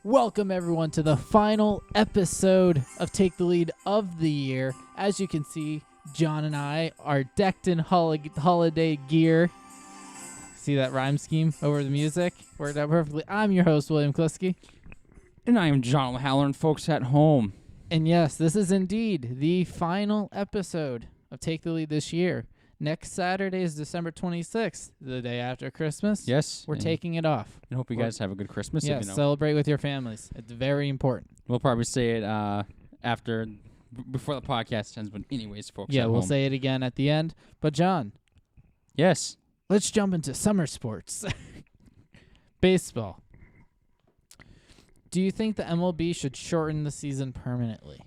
Welcome everyone to the final episode of Take the Lead of the year. As you can see, John and I are decked in holiday gear. See that rhyme scheme over the music? Worked out perfectly. I'm your host, William Kliski. And I am John O'Halloran, folks at home. And yes, this is indeed the final episode of Take the Lead this year. Next Saturday is December 26th, the day after Christmas. Yes. We're taking it off. I hope you guys have a good Christmas. Yes, if you know. celebrate with your families. It's very important. We'll probably say it before the podcast ends, but anyways, folks Yeah, at we'll home. say it again at the end. But John, Yes. let's jump into summer sports. Baseball. Do you think the MLB should shorten the season permanently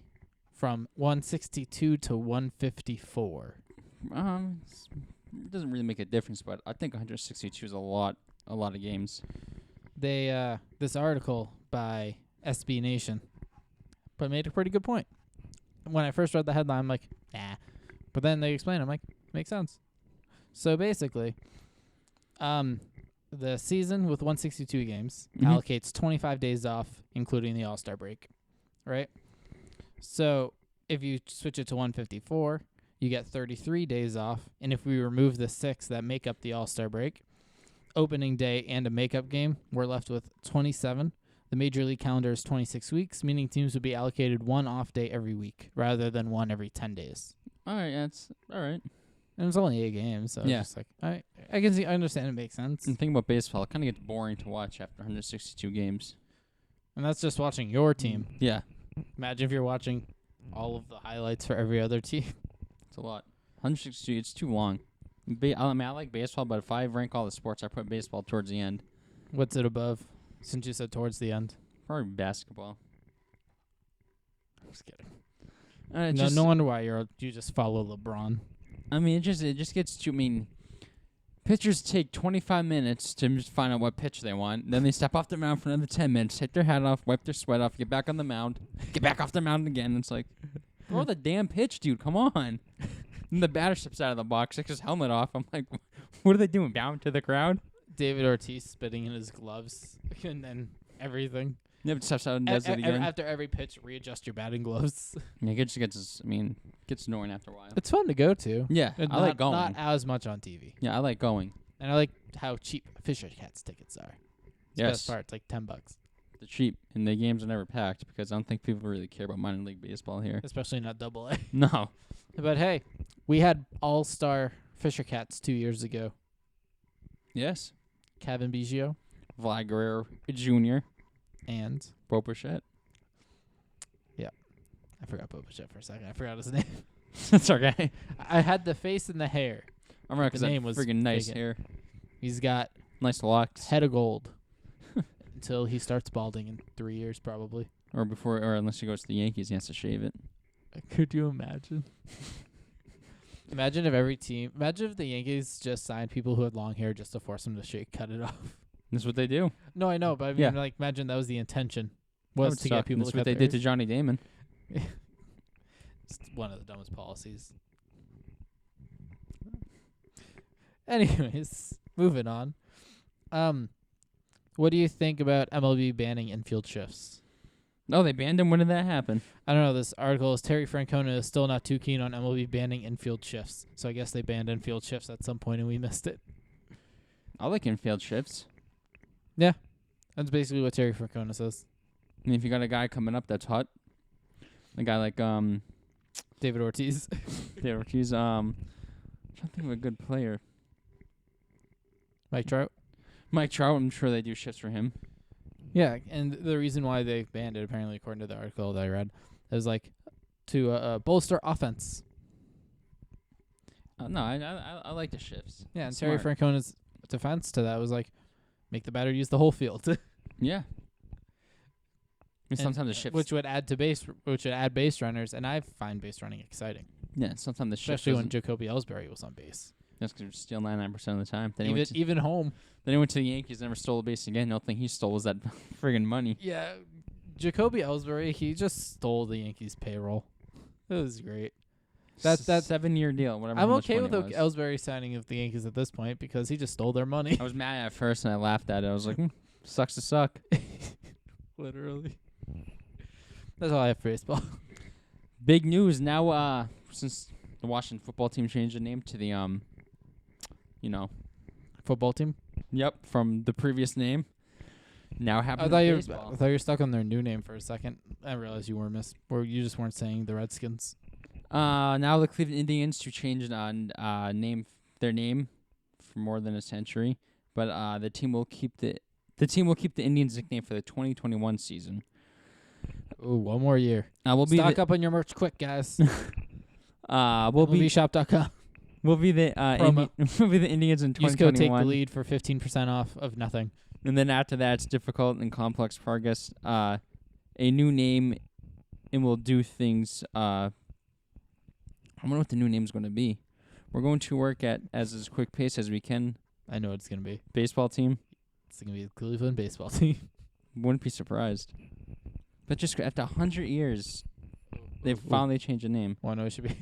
from 162 to 154? It doesn't really make a difference, but I think 162 is a lot of games. They this article by SB Nation but made a pretty good point. When I first read the headline, I'm like, nah. But then they explained, I'm like, makes sense. So basically, the season with 162 games allocates 25 days off, including the All-Star break, right? So if you switch it to 154, you get 33 days off. And if we remove the 6 that make up the All-Star break, opening day and a makeup game, we're left with 27. The Major League calendar is 26 weeks, meaning teams would be allocated one off day every week rather than one every 10 days. All right, that's all right. And it's only 8 games, so Yeah. it's just like, I can see, I understand it makes sense. And the thing about baseball, it kind of gets boring to watch after 162 games. And that's just watching your team. Yeah, Imagine if you're watching all of the highlights for every other team. it's a lot. 162, it's too long. I like baseball, but if I rank all the sports, I put baseball towards the end. What's it above? Since you said towards the end. Probably basketball. I'm just kidding. No wonder why you just follow LeBron. I mean, it just gets too. I mean, pitchers take 25 minutes to just find out what pitch they want. Then they step off the mound for another 10 minutes, take their hat off, wipe their sweat off, get back on the mound, get back off the mound again. It's like, throw the damn pitch, dude. Come on. And the batter steps out of the box, takes his helmet off. I'm like, what are they doing? Bowing to the crowd? David Ortiz spitting in his gloves and then everything. Never steps out and does it again. After every pitch, readjust your batting gloves. Yeah, it just gets. Gets annoying after a while. It's fun to go to. Yeah, I like going. Not as much on TV. Yeah, I like going. And I like how cheap Fisher Cats tickets are. The best part, it's like $10. They're cheap, and the games are never packed because I don't think people really care about minor league baseball here. Especially not AA. No. But hey, we had all-star Fisher Cats 2 years ago. Yes. Kevin Biggio. Vlad Guerrero Jr. And Bo Bichette. Yeah. I forgot Bo Bichette for a second. I forgot his name. That's okay. I had the face and the hair. I remember because that name was friggin' nice big. hair. He's got Nice locks. head of gold. Until he starts balding in 3 years, probably. Or unless he goes to the Yankees, he has to shave it. Could you imagine? Imagine if the Yankees just signed people who had long hair just to force them to cut it off. That's what they do. No, I know, but I mean, like, imagine that was the intention. Was to get people That's to what cut they their did to Johnny Damon. It's one of the dumbest policies. Anyways, moving on. What do you think about MLB banning infield shifts? No, they banned him. When did that happen? I don't know. This article is Terry Francona is still not too keen on MLB banning infield shifts. So I guess they banned infield shifts at some point and we missed it. I like infield shifts. Yeah. That's basically what Terry Francona says. I mean, if you got a guy coming up that's hot, a guy like David Ortiz. David Ortiz, I'm trying to think of a good player. Mike Trout. Mike Trout, I'm sure they do shifts for him. Yeah, and the reason why they banned it, apparently, according to the article that I read, is like to bolster offense. No, I like the shifts. Yeah, and Smart. Terry Francona's defense to that was like, make the batter use the whole field. Yeah. Sometimes the shifts, which would add base runners, and I find base running exciting. Yeah, sometimes the shifts, especially when Jacoby Ellsbury was on base. That's because he steal 99% of the time. Then Even home. Then he went to the Yankees, never stole a base again. The only thing he stole was that friggin' money. Yeah, Jacoby Ellsbury, he just stole the Yankees' payroll. It was great. That 7-year deal, whatever. I'm okay with Ellsbury signing of the Yankees at this point because he just stole their money. I was mad at first and I laughed at it. I was like, sucks to suck. Literally. That's all I have for baseball. Big news now. Since the Washington football team changed the name to the Football team? Yep, from the previous name. Now I happened thought to you baseball. were stuck on their new name for a second. I realized you were or you just weren't saying the Redskins. Now the Cleveland Indians to change their name for more than a century, but the team will keep the Indians nickname for the 2021 season. Ooh, one more year. We'll be Stock up on your merch quick, guys. we'll be MLBshop.com. we'll be the we'll be the Indians in Use code 2021. Take the Lead for 15% off of nothing. And then after that, it's difficult and complex progress. A new name, and we'll do things. I wonder what the new name's going to be. We're going to work at as quick pace as we can. I know what it's going to be. Baseball team. It's going to be the Cleveland baseball team. Wouldn't be surprised. But just after 100 years, they've finally changed the name. Well, no, it should be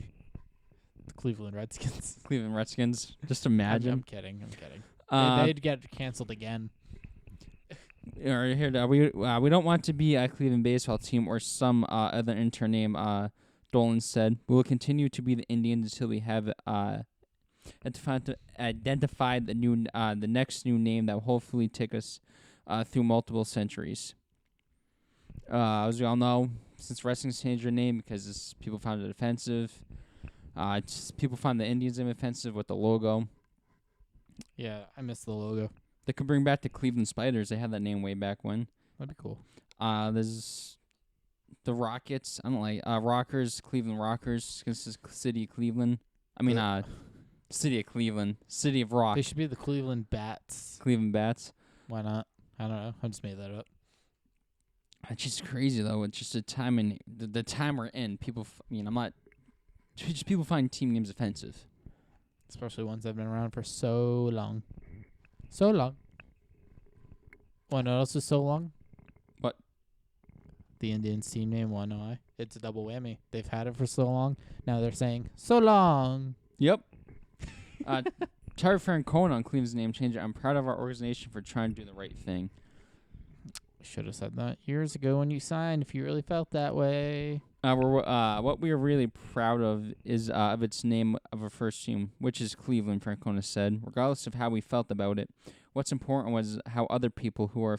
the Cleveland Redskins. Cleveland Redskins. Just imagine. I'm kidding. They'd get canceled again. We don't want to be a Cleveland baseball team or some other intern name. Dolan said, "We will continue to be the Indians until we have identified the next new name that will hopefully take us through multiple centuries." As we all know, since wrestling's changed their name because people found it offensive. People found the Indians name offensive with the logo. Yeah, I miss the logo. They could bring back the Cleveland Spiders. They had that name way back when. That'd be cool. There's the Rockets. I don't like Rockers. Cleveland Rockers. This is City of Cleveland. City of Cleveland. City of Rock. They should be the Cleveland Bats. Cleveland Bats. Why not? I don't know. I just made that up. It's just crazy though. It's just the time and the time we're in. People. People find team names offensive. Especially ones that have been around for so long. So long. What else is so long? What? The Indians team name, why no I? It's a double whammy. They've had it for so long. Now they're saying, so long. Yep. Terry Francona on Cleveland's name change. I'm proud of our organization for trying to do the right thing. Should have said that years ago when you signed if you really felt that way. What we are really proud of is of its name of our first team, which is Cleveland, Francona said. Regardless of how we felt about it, what's important was how other people who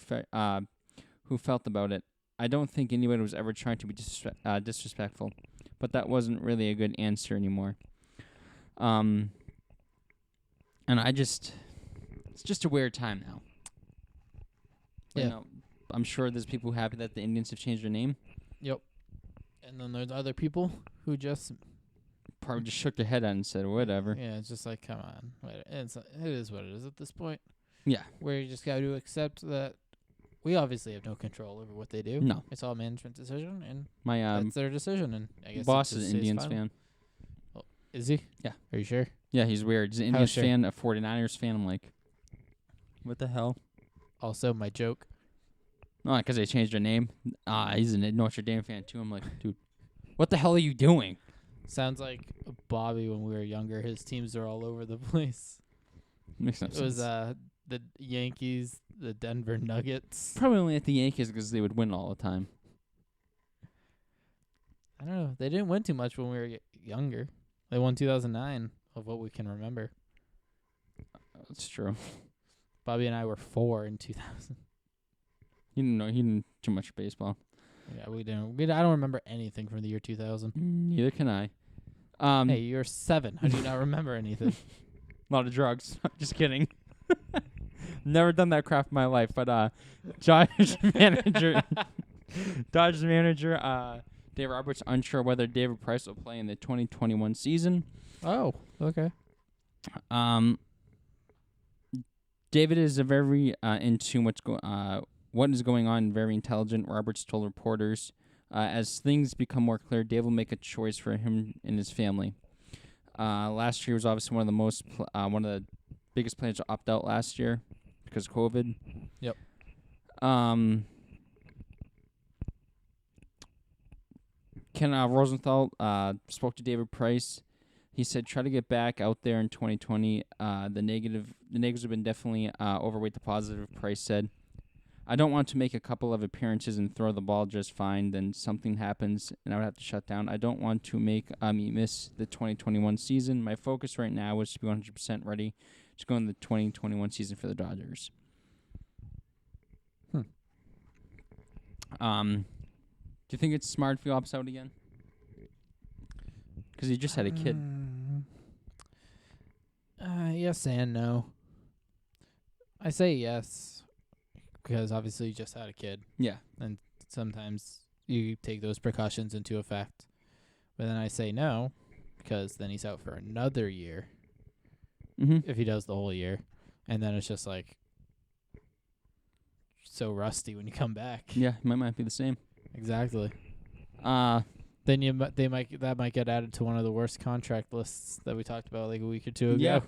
felt about it. I don't think anyone was ever trying to be disrespectful, but that wasn't really a good answer anymore. And it's just a weird time now. Yeah. You know, I'm sure there's people happy that the Indians have changed their name. Yep. And then there's other people who just Probably just shook their head at it and said, whatever. yeah, it's just like, come on. It is what it is at this point. Yeah. Where you just got to accept that we obviously have no control over what they do. No. It's all management decision, and My that's their decision. And I guess boss it is just an stays Indians final. fan. Is he? Yeah. Are you sure? Yeah, he's weird. He's an How Indians sure? fan, a 49ers fan. I'm like, what the hell? Also, my joke. No, because they changed their name. He's a Notre Dame fan, too. I'm like, dude, what the hell are you doing? Sounds like Bobby when we were younger. His teams are all over the place. Makes no It sense. was the Yankees, the Denver Nuggets. Probably only at the Yankees because they would win all the time. I don't know. They didn't win too much when we were younger. They won 2009 of what we can remember. That's true. Bobby and I were 4 in 2000. He didn't too much baseball. Yeah, we didn't. I don't remember anything from the year 2000. Neither can I. Hey, you're 7. How do you not remember anything? A lot of drugs. Just kidding. Never done that crap in my life. But Dodgers manager, Dave Roberts unsure whether David Price will play in the 2021 season. Oh, okay. David is a very in tune what is going on. Very intelligent. Roberts told reporters, as things become more clear, Dave will make a choice for him and his family. Last year was obviously one of the biggest players to opt out last year because of COVID. Yep. Ken Rosenthal spoke to David Price. He said, "Try to get back out there in 2020. The negatives have been definitely overweight the positive." Price said, I don't want to make a couple of appearances and throw the ball just fine, then something happens and I would have to shut down. I don't want to make me miss the 2021 season. My focus right now is to be 100% ready to go in the 2021 season for the Dodgers. Do you think it's smart if he opts out again? Because he just had a kid. Yes and no. I say yes because obviously you just had a kid. Yeah. And sometimes you take those precautions into effect. But then I say no because then he's out for another year if he does the whole year. And then it's just like so rusty when you come back. Yeah, it might be the same. Exactly. Uh, Then that might get added to one of the worst contract lists that we talked about like a week or two ago.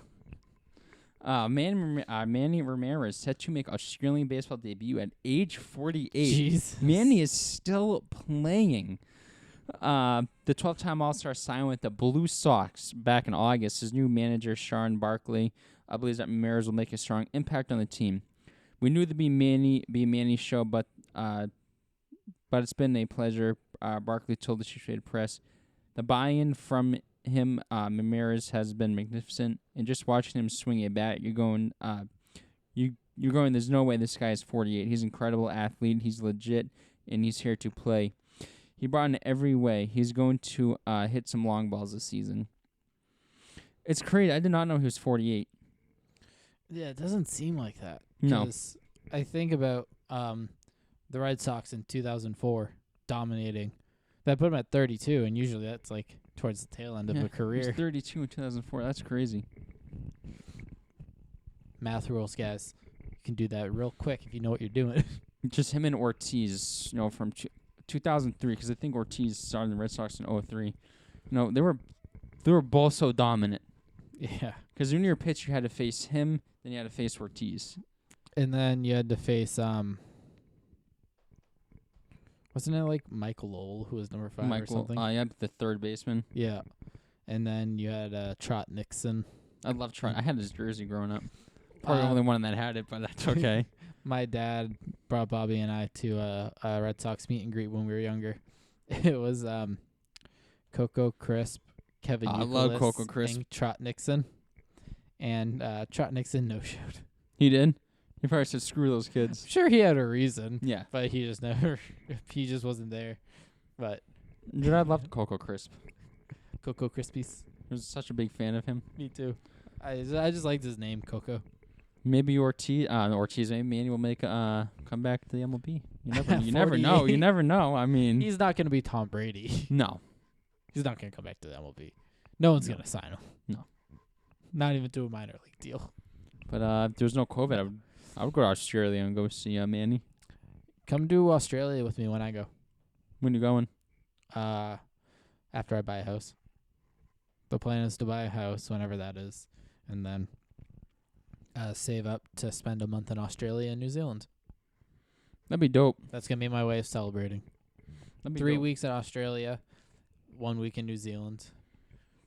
yeah. Manny Ramirez set to make Australian baseball debut at age 48. Jeez. Manny is still playing. The 12-time All-Star signed with the Blue Sox back in August. His new manager, Sharon Barkley, believes that Ramirez will make a strong impact on the team. We knew the Be Manny show, but it's been a pleasure. Barkley told the Associated Press. The buy-in from him, Ramirez, has been magnificent, and just watching him swing a bat, you're going, there's no way this guy is 48. He's an incredible athlete. He's legit, and he's here to play. He brought in every way. He's going to hit some long balls this season. It's crazy. I did not know he was 48. Yeah, it doesn't seem like that. No. 'Cause I think about the Red Sox in 2004 dominating. That put him at 32, and usually that's like towards the tail end of a He career. was 32 in 2004. That's crazy. Math rules, guys. You can do that real quick if you know what you're doing. Just him and Ortiz, from 2003, because I think Ortiz started the Red Sox in 2003. They were both so dominant. Yeah. Because when you were a pitcher, you had to face him, then you had to face Ortiz. And then you had to face wasn't it like Michael Lowell, who was number 5 or something? Yeah, the third baseman. Yeah. And then you had Trot Nixon. I love Trot. I had his jersey growing up. Probably the only one that had it, but that's okay. My dad brought Bobby and I to a Red Sox meet and greet when we were younger. It was Coco Crisp, Kevin Youkilis, I love Coco Crisp. and Trot Nixon. And Trot Nixon no-showed. He did? He probably said, screw those kids. I'm sure he had a reason. Yeah. But he just wasn't there. But Dude, I loved Coco Crisp. Coco Crispies. I was such a big fan of him. Me too. I just liked his name, Coco. Maybe maybe Manny will make come back to the MLB. You never know. You never know. I mean, he's not going to be Tom Brady. No. He's not going to come back to the MLB. No one's going to sign him. No. Not even to a minor league deal. But if there's no COVID, I would go to Australia and go see Manny. Come to Australia with me when I go. When you going? After I buy a house. The plan is to buy a house whenever that is, and then save up to spend a month in Australia and New Zealand. That'd be dope. That's going to be my way of celebrating. That'd be 3 dope. weeks in Australia, 1 week in New Zealand.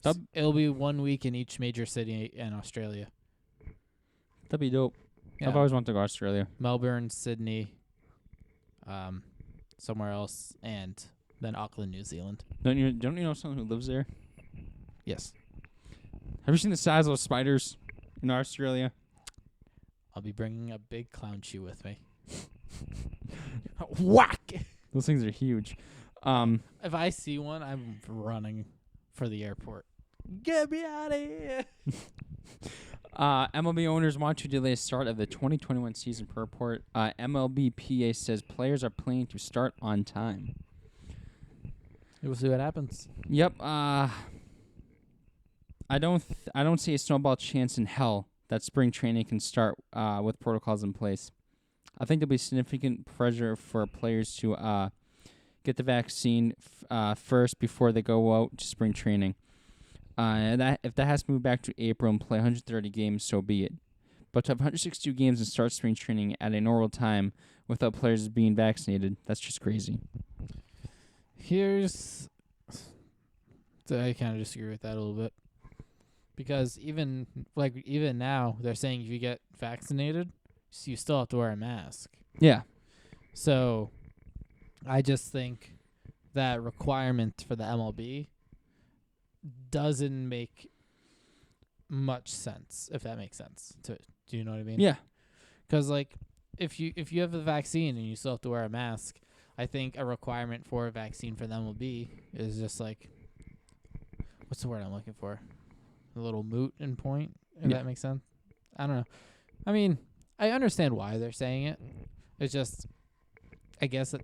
That- It'll be 1 week in each major city in Australia. That'd be dope. Yeah. I've always wanted to go to Australia. Melbourne, Sydney, somewhere else, and then Auckland, New Zealand. Don't you know someone who lives there? Yes. Have you seen the size of those spiders in Australia? I'll be bringing a big clown shoe with me. Whack! Those things are huge. If I see one, I'm running for the airport. Get me out of here! MLB owners want to delay the start of the 2021 season per report. MLB PA says players are planning to start on time. We'll see what happens. Yep. I don't see a snowball chance in hell that spring training can start with protocols in place. I think there'll be significant pressure for players to get the vaccine first before they go out to spring training. And if that has to move back to April and play 130 games, so be it. But to have 162 games and start spring training at a normal time without players being vaccinated, that's just crazy. I kind of disagree with that a little bit. Because even now, they're saying if you get vaccinated, you still have to wear a mask. Yeah. So I just think that requirement for the MLB doesn't make much sense, if that makes sense. Do you know what I mean? Yeah. Because, like, if you have the vaccine and you still have to wear a mask, I think a requirement for a vaccine for the MLB is just like, what's the word I'm looking for? A little moot and point, if that makes sense. I don't know. I mean, I understand why they're saying it. It's just, I guess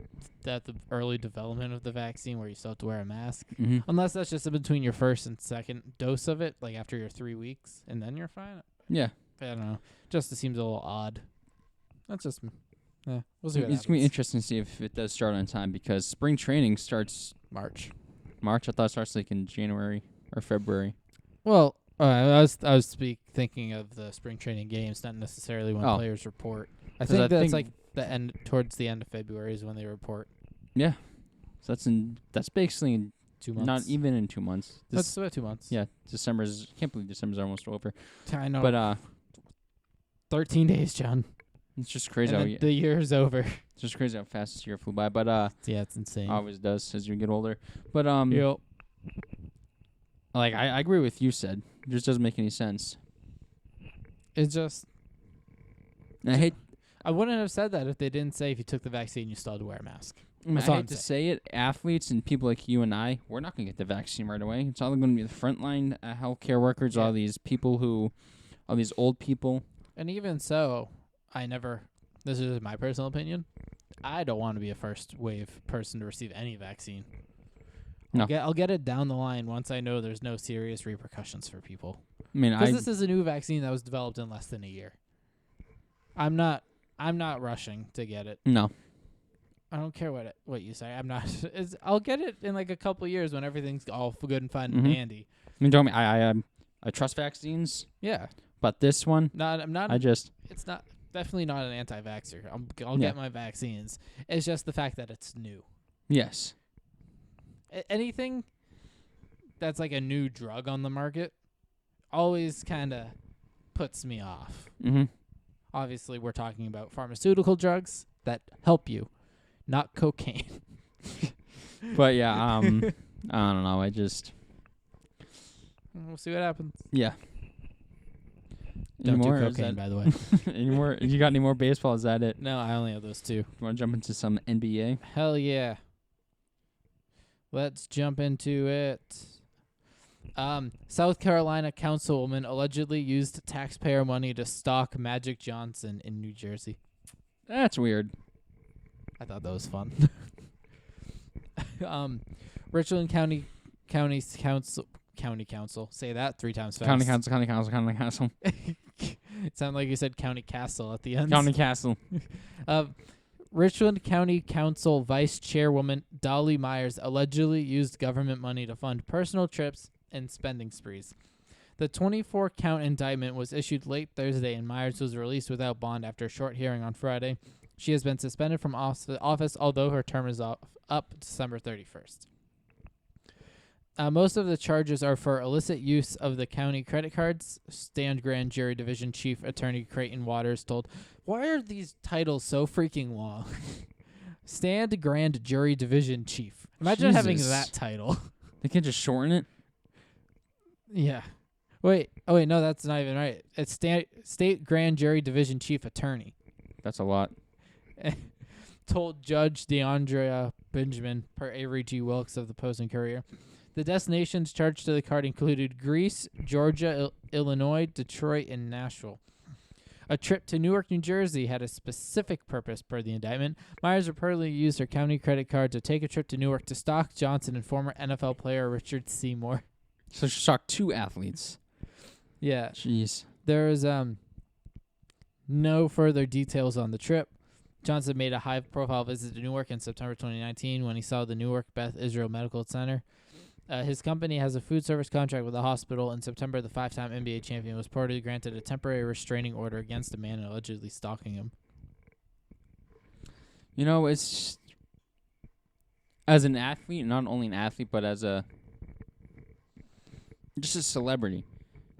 that the early development of the vaccine where you still have to wear a mask, unless that's just in between your first and second dose of it, like after your 3 weeks, and then you're fine. Yeah. I don't know. Just it seems a little odd. That's just, we'll see what It's going to be interesting to see if it does start on time because spring training starts March. I thought it starts like in January or February. Well, I was thinking of the spring training games, not necessarily when players report. I think that's like towards the end of February is when they report. Yeah, so that's basically in 2 months. Not even in 2 months. That's about 2 months. Yeah, can't believe December's almost over. I know. But 13 days, John. It's just crazy. And the year's over. It's just crazy how fast this year flew by. But yeah, it's insane. Always does as you get older. But Yep. Like I agree with you said. It just doesn't make any sense. It's just. And I wouldn't have said that if they didn't say if you took the vaccine you still had to wear a mask. I hate to say it, athletes and people like you and I, we're not going to get the vaccine right away. It's all going to be the frontline healthcare workers, all these people all these old people. And even so, this is my personal opinion, I don't want to be a first wave person to receive any vaccine. No. I'll get it down the line once I know there's no serious repercussions for people. I mean, because this is a new vaccine that was developed in less than a year. I'm not rushing to get it. No. I don't care what you say. I'm not. I'll get it in like a couple of years when everything's all good and fine and dandy. I mean, don't me. I trust vaccines. Yeah. But this one, I'm not. It's not definitely not an anti-vaxxer. I'll get my vaccines. It's just the fact that it's new. Yes. Anything that's like a new drug on the market always kind of puts me off. Mm-hmm. Obviously, we're talking about pharmaceutical drugs that help you, not cocaine. But yeah, I don't know. We'll see what happens. Yeah. Don't do cocaine, by the way. Any more? You got any more baseball? Is that it? No, I only have those 2. You want to jump into some NBA? Hell yeah. Let's jump into it. South Carolina councilwoman allegedly used taxpayer money to stalk Magic Johnson in New Jersey. That's weird. I thought that was fun. Richland County Council. Say that 3 times fast. County Council. It sounded like you said County Castle at the end. County Castle. Richland County Council Vice Chairwoman Dolly Myers allegedly used government money to fund personal trips and spending sprees. The 24-count indictment was issued late Thursday, and Myers was released without bond after a short hearing on Friday. She has been suspended from office, although her term is up December 31st. Most of the charges are for illicit use of the county credit cards. Stand Grand Jury Division Chief Attorney Creighton Waters told, "Why are these titles so freaking long?" Stand Grand Jury Division Chief. Imagine having that title. They can't just shorten it? Yeah. Wait. Oh, wait. No, that's not even right. It's State Grand Jury Division Chief Attorney. That's a lot. Told Judge DeAndrea Benjamin per Avery G. Wilkes of the Post and Courier. The destinations charged to the card included Greece, Georgia, Illinois, Detroit, and Nashville. A trip to Newark, New Jersey had a specific purpose per the indictment. Myers reportedly used her county credit card to take a trip to Newark to stalk Johnson and former NFL player Richard Seymour. So she stalked 2 athletes. Yeah. Jeez. There is no further details on the trip. Johnson made a high-profile visit to Newark in September 2019 when he saw the Newark Beth Israel Medical Center. His company has a food service contract with the hospital. In September, the 5-time NBA champion was reportedly granted a temporary restraining order against a man allegedly stalking him. You know, it's as an athlete, not only an athlete, but as just a celebrity,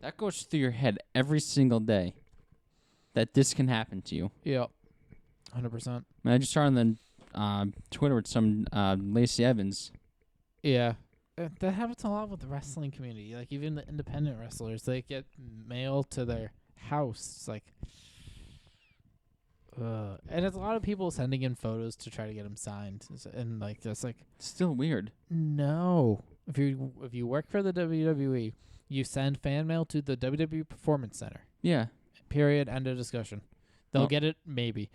that goes through your head every single day that this can happen to you. Yeah. 100%. I just saw on the Twitter with some Lacey Evans. Yeah. That happens a lot with the wrestling community. Like, even the independent wrestlers, they get mail to their house. It's like, and it's a lot of people sending in photos to try to get them signed. And, like, just like, Still weird. no. If you work for the WWE, you send fan mail to the WWE Performance Center. Yeah. Period. End of discussion. They'll Well, get it, maybe.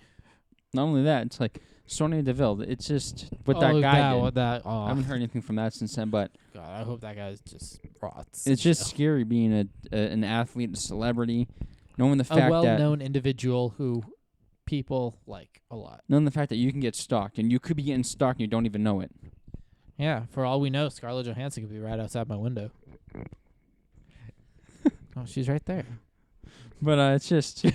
Not only that, it's like Sonya Deville. It's just what that guy did. I haven't heard anything from that since then, but God, I hope that guy's just rots. it's just scary being an athlete, a celebrity, knowing the a fact that well-known individual who people like a lot. knowing the fact that you can get stalked and you could be getting stalked and you don't even know it. Yeah, for all we know, Scarlett Johansson could be right outside my window. Oh, she's right there. But it's just,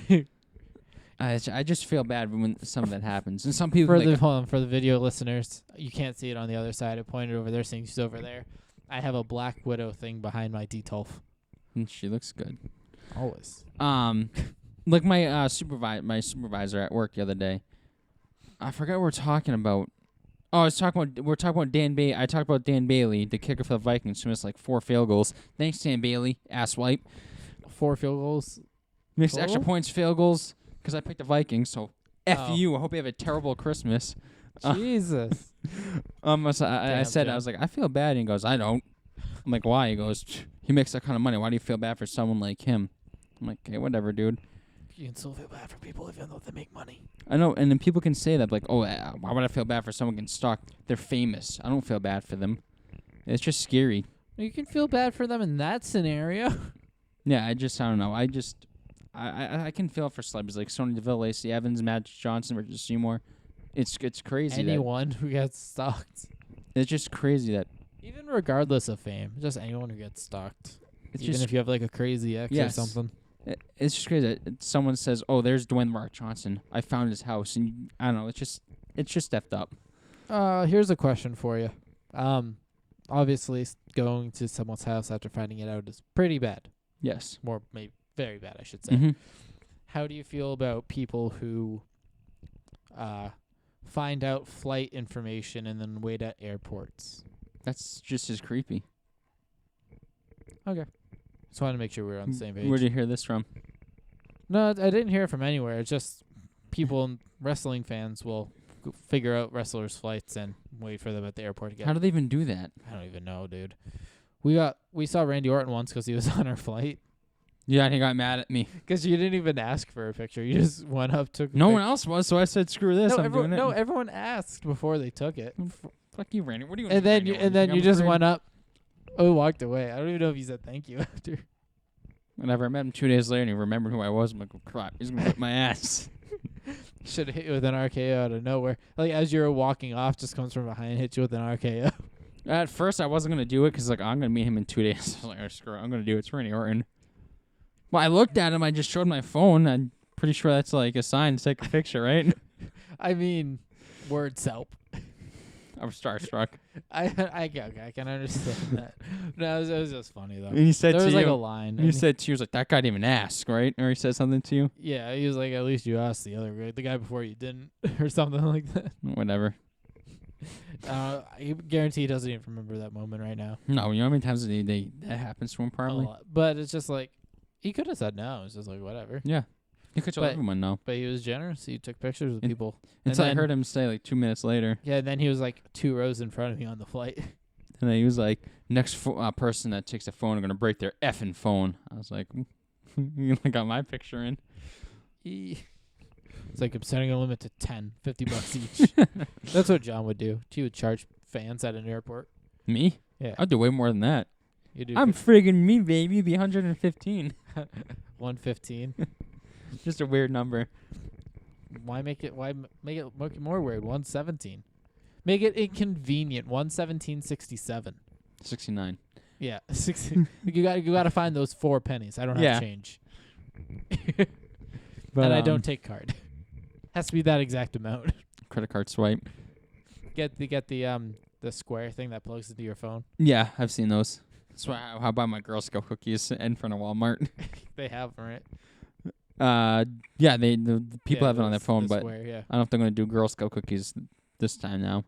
I just feel bad when some of that happens. And some people For the video listeners, you can't see it on the other side. I pointed over there, saying she's over there. I have a Black Widow thing behind my Detolf. She looks good. Always. Like my supervisor at work the other day. I forgot what we're talking about. Oh, we're talking about Dan Bailey. I talked about Dan Bailey, the kicker for the Vikings, who missed like 4 field goals. Thanks, Dan Bailey, asswipe. 4 field goals. Missed Total? extra points, field goals, because I picked the Vikings. So F Oh. you. I hope you have a terrible Christmas. Jesus. So I said, Jim. I was like, I feel bad. And he goes, I don't. I'm like, why? He goes, he makes that kind of money. Why do you feel bad for someone like him? I'm like, okay, whatever, dude. You can still feel bad for people even though they make money. I know, and then people can say that, like, oh, why would I feel bad for someone getting stalked? They're famous. I don't feel bad for them. It's just scary. You can feel bad for them in that scenario. Yeah, I don't know. I can feel for celebrities like Sonya Deville, Lacey Evans, Magic Johnson, Richard Seymour. It's crazy. Anyone who gets stalked. It's just crazy that. Even regardless of fame, just anyone who gets stalked. It's Even just, if you have like a crazy ex or something. It's just crazy that someone says, "Oh, there's Dwayne Rock Johnson. I found his house," and I don't know. It's just effed up. Here's a question for you. Obviously, going to someone's house after finding it out is pretty bad. Yes. More, maybe very bad, I should say. Mm-hmm. How do you feel about people who find out flight information and then wait at airports? That's just as creepy. Okay. Just wanted to make sure we were on the same page. Where did you hear this from? No, I didn't hear it from anywhere. It's just people and wrestling fans will figure out wrestlers' flights and wait for them at the airport to get. How do they even do that? I don't even know, dude. We saw Randy Orton once because he was on our flight. Yeah, and he got mad at me. Because you didn't even ask for a picture. You just went up, took. No one else was, so I said, "Screw this, I'm doing it." No, everyone asked before they took it. Fuck you, Randy. What are you? And then you just went up. Oh, walked away. I don't even know if you said thank you after. Whenever I met him 2 days later and he remembered who I was, I'm like, oh, crap, he's gonna whip my ass. Should have hit you with an RKO out of nowhere. Like as you were walking off, just comes from behind and hit you with an RKO. At first, I wasn't gonna do it because like I'm gonna meet him in 2 days. I was like, oh, screw it, I'm gonna do it. It's Randy Orton. Well, I looked at him. I just showed my phone. I'm pretty sure that's like a sign to take a picture, right? I mean, words help. I was starstruck. I can understand that. No, it was just funny though. And he said There to was you, like a line. he said to you, he was like, that guy didn't even ask, right? Or he said something to you. Yeah, he was like, at least you asked the other guy, the guy before you didn't, or something like that. Whatever. I guarantee he doesn't even remember that moment right now. No, you know how many times that happens to him A probably? lot. But it's just like, he could have said no. It's just like, whatever. Yeah. You could tell But- everyone no. But he was generous. He took pictures with And- people. Until I then- heard him say like 2 minutes later. Yeah, and then he was like 2 rows in front of me on the flight. And then he was like, next person that takes a phone are going to break their effing phone. I was like, you got my picture in. It's like I'm setting a limit to 10, $50 each. That's what John would do. He would charge fans at an airport. Me? Yeah. I'd do way more than that. You do I'm friggin' me, baby. It'd be 115. 115. Just a weird number. Why make it more weird? 117. Make it inconvenient. 117.67. 69. Yeah, 60. you got to find those 4 pennies. I don't have Yeah. change. But and I don't take card. Has to be that exact amount. Credit card swipe. Get the square thing that plugs into your phone. Yeah, I've seen those. That's why how I buy my Girl Scout cookies in front of Walmart. They have, right? Yeah, the people have it on their phone, but Swear, yeah. I don't know if they're going to do Girl Scout cookies this time now.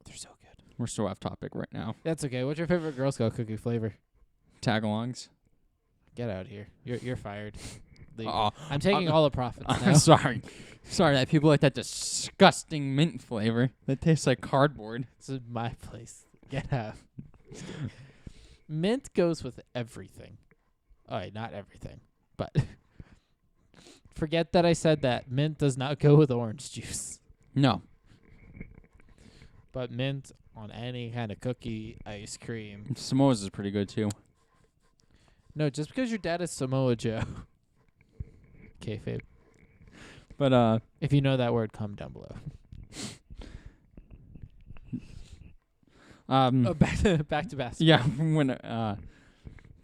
They're so good. We're so off topic right now. That's okay. What's your favorite Girl Scout cookie flavor? Tagalongs. Get out of here. You're fired. Leave. Oh, I'm taking all the profits now. I'm sorry. Sorry that people like that disgusting mint flavor that tastes like cardboard. This is my place. Get out. Mint goes with everything. All right, not everything, but forget that I said that. Mint does not go with orange juice. No. But mint on any kind of cookie, ice cream. Samoa's is pretty good too. No, just because your dad is Samoa Joe. Kayfabe. But if you know that word, comment down below. Back to basketball. Yeah, when